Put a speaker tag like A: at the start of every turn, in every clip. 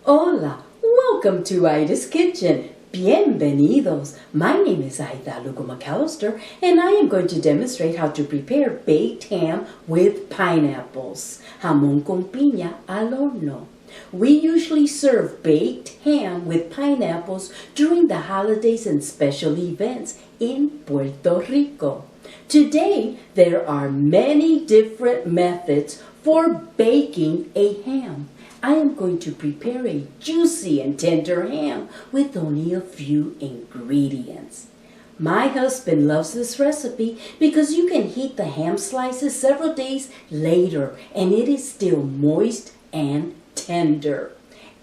A: Hola, welcome to Ida's Kitchen. Bienvenidos. My name is Ida Lugo McAllister, and I am going to demonstrate how to prepare baked ham with pineapples. Jamón con piña al horno. We usually serve baked ham with pineapples during the holidays and special events in Puerto Rico. Today, there are many different methods for baking a ham. I am going to prepare a juicy and tender ham with only a few ingredients. My husband loves this recipe because you can heat the ham slices several days later and it is still moist and tender.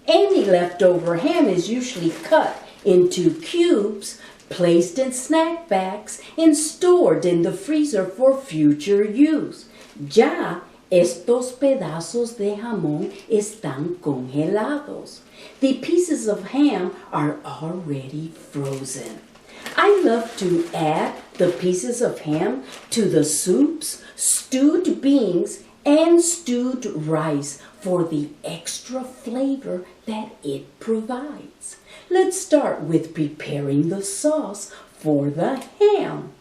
A: Any leftover ham is usually cut into cubes, placed in snack bags, and stored in the freezer for future use. Ya estos pedazos de jamón están congelados. The pieces of ham are already frozen. I love to add the pieces of ham to the soups, stewed beans, and stewed rice for the extra flavor that it provides. Let's start with preparing the sauce for the ham.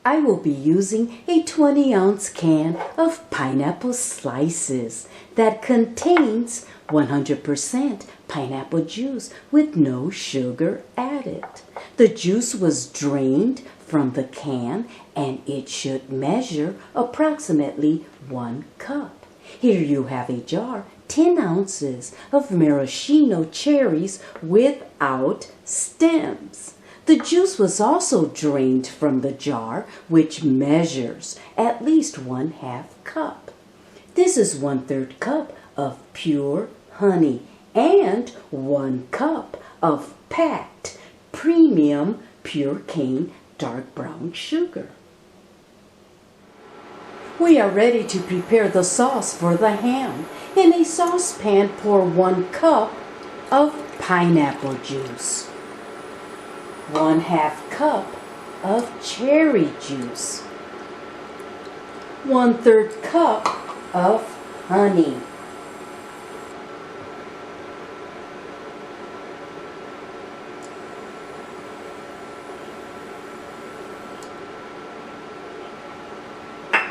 A: I will be using a 20-ounce can of pineapple slices that contains 100% pineapple juice with no sugar added. The juice was drained from the can and it should measure approximately 1 cup. Here you have a jar, 10 ounces of maraschino cherries without stems. The juice was also drained from the jar, which measures at least 1/2 cup. This is 1/3 cup of pure honey and 1 cup of packed premium pure cane dark brown sugar. We are ready to prepare the sauce for the ham. In a saucepan, pour 1 cup of pineapple juice, 1/2 cup of cherry juice, 1/3 cup of honey,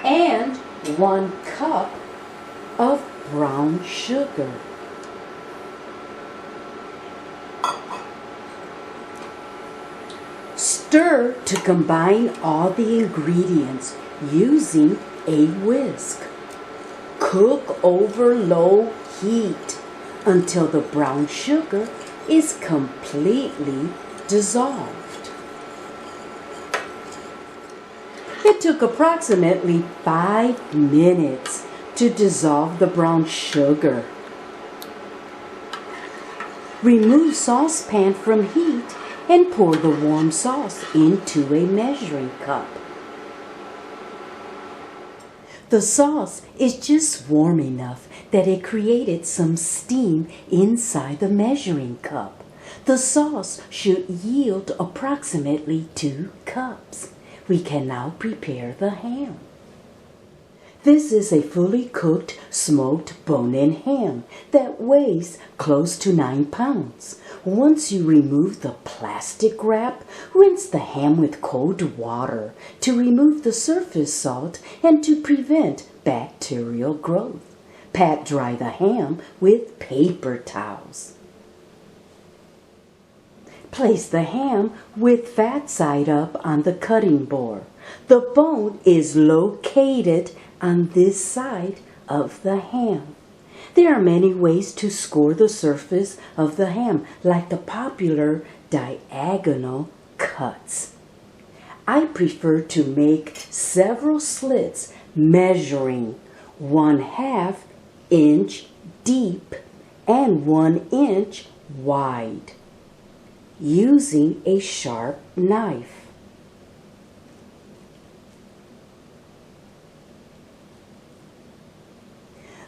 A: and 1 cup of brown sugar. Stir to combine all the ingredients using a whisk. Cook over low heat until the brown sugar is completely dissolved. It took approximately 5 minutes to dissolve the brown sugar. Remove saucepan from heat and pour the warm sauce into a measuring cup. The sauce is just warm enough that it created some steam inside the measuring cup. The sauce should yield approximately 2 cups. We can now prepare the ham. This is a fully cooked smoked bone-in ham that weighs close to 9 pounds. Once you remove the plastic wrap, rinse the ham with cold water to remove the surface salt and to prevent bacterial growth. Pat dry the ham with paper towels. Place the ham with fat side up on the cutting board. The bone is located on this side of the ham. There are many ways to score the surface of the ham, like the popular diagonal cuts. I prefer to make several slits measuring 1/2 inch deep and 1 inch wide, using a sharp knife.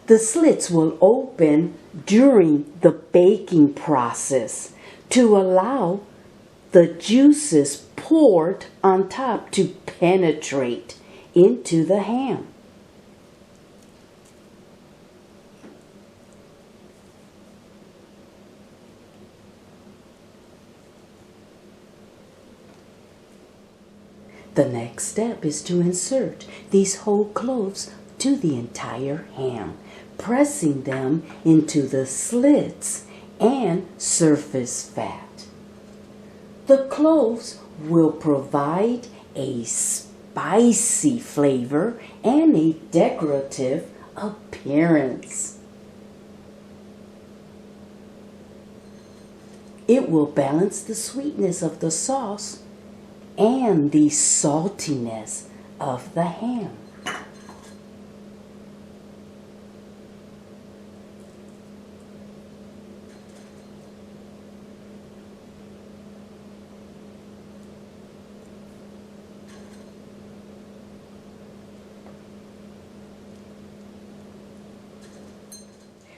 A: The slits will open during the baking process to allow the juices poured on top to penetrate into the ham. The next step is to insert these whole cloves to the entire ham, pressing them into the slits and surface fat. The cloves will provide a spicy flavor and a decorative appearance. It will balance the sweetness of the sauce and the saltiness of the ham.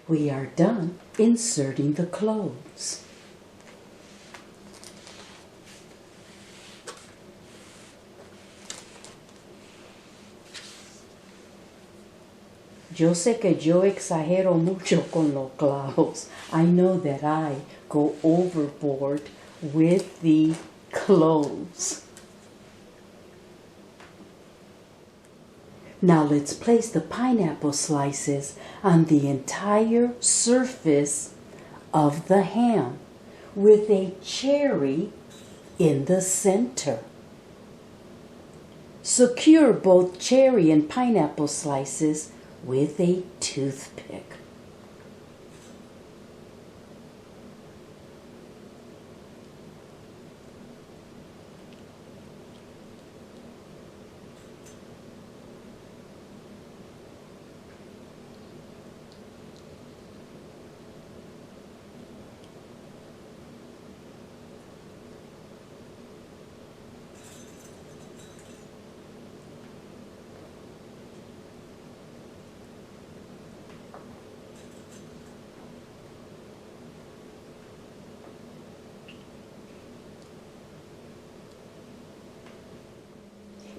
A: We are done inserting the cloves. Yo sé que yo exagero mucho con los clavos. I know that I go overboard with the cloves. Now let's place the pineapple slices on the entire surface of the ham with a cherry in the center. Secure both cherry and pineapple slices with a toothpick.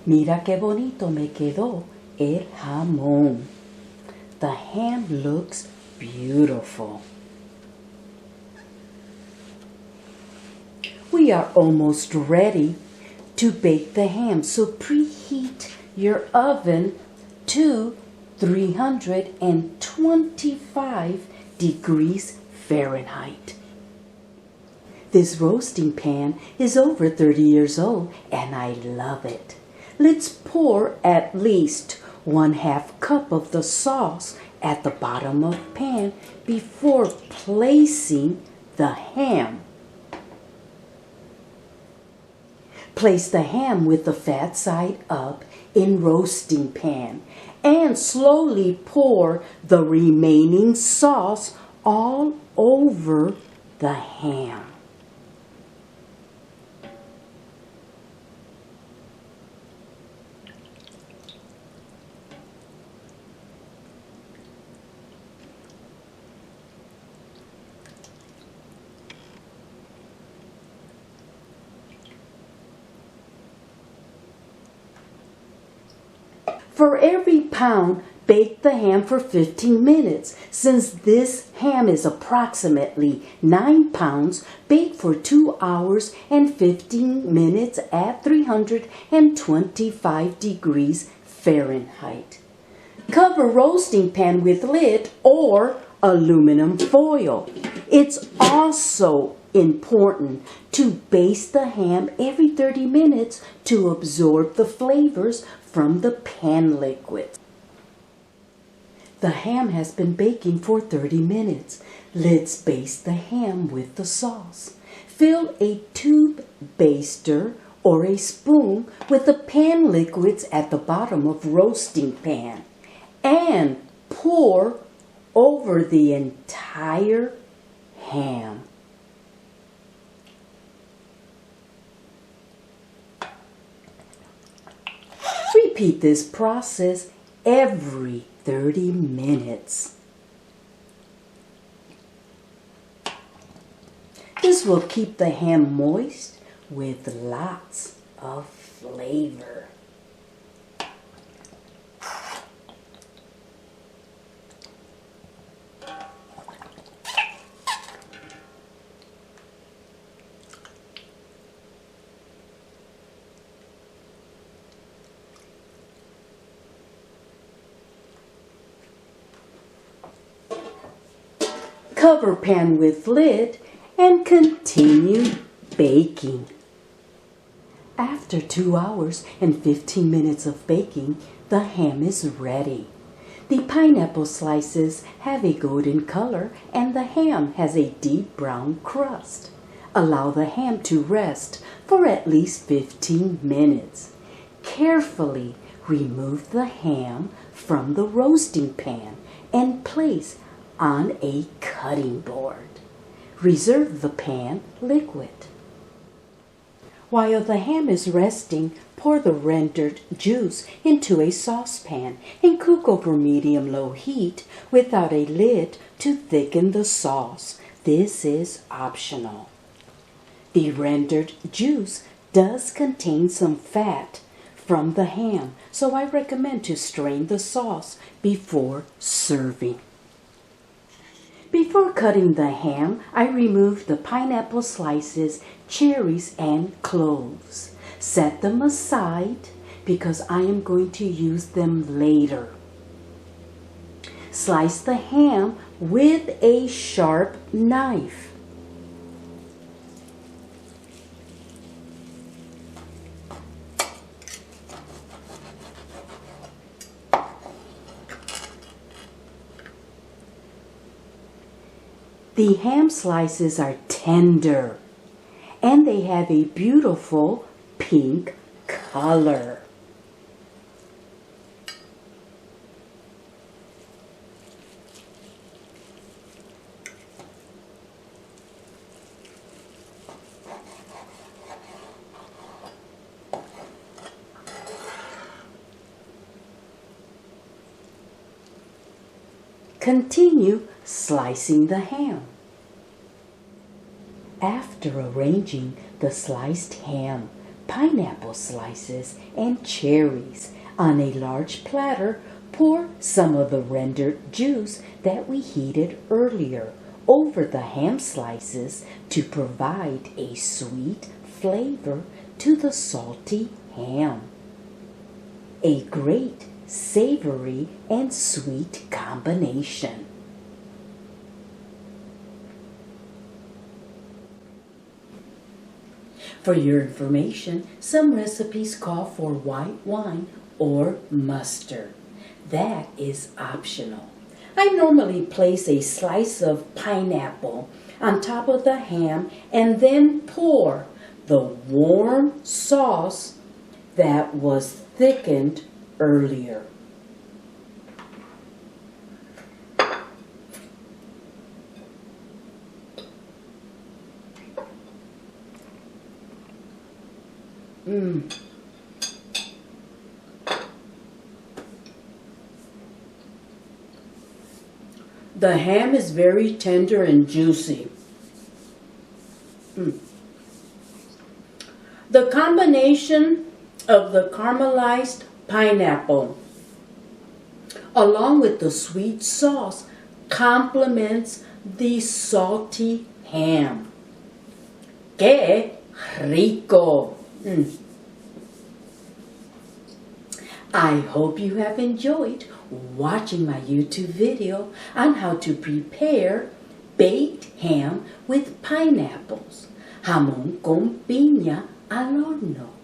A: Mira qué bonito me quedó el jamón. The ham looks beautiful. We are almost ready to bake the ham, so preheat your oven to 325 degrees Fahrenheit. This roasting pan is over 30 years old and I love it. Let's pour at least 1/2 cup of the sauce at the bottom of the pan before placing the ham. Place the ham with the fat side up in roasting pan and slowly pour the remaining sauce all over the ham. For every pound, bake the ham for 15 minutes. Since this ham is approximately 9 pounds, bake for 2 hours and 15 minutes at 325 degrees Fahrenheit. Cover roasting pan with lid or aluminum foil. It's also important to baste the ham every 30 minutes to absorb the flavors from the pan liquid. The ham has been baking for 30 minutes. Let's baste the ham with the sauce. Fill a tube baster or a spoon with the pan liquids at the bottom of roasting pan and pour over the entire ham. Repeat this process every 30 minutes. This will keep the ham moist with lots of flavor. Cover pan with lid and continue baking. After 2 hours and 15 minutes of baking, the ham is ready. The pineapple slices have a golden color and the ham has a deep brown crust. Allow the ham to rest for at least 15 minutes. Carefully remove the ham from the roasting pan and place on a cutting board. Reserve the pan liquid. While the ham is resting, pour the rendered juice into a saucepan and cook over medium-low heat without a lid to thicken the sauce. This is optional. The rendered juice does contain some fat from the ham, so I recommend to strain the sauce before serving. Before cutting the ham, I remove the pineapple slices, cherries, and cloves. Set them aside because I am going to use them later. Slice the ham with a sharp knife. The ham slices are tender and they have a beautiful pink color. Continue slicing the ham. After arranging the sliced ham, pineapple slices, and cherries on a large platter, pour some of the rendered juice that we heated earlier over the ham slices to provide a sweet flavor to the salty ham. A great savory and sweet combination. For your information, some recipes call for white wine or mustard. That is optional. I normally place a slice of pineapple on top of the ham and then pour the warm sauce that was thickened earlier. The ham is very tender and juicy. The combination of the caramelized pineapple along with the sweet sauce complements the salty ham. ¡Qué rico! I hope you have enjoyed watching my YouTube video on how to prepare baked ham with pineapples, jamón con piña al horno.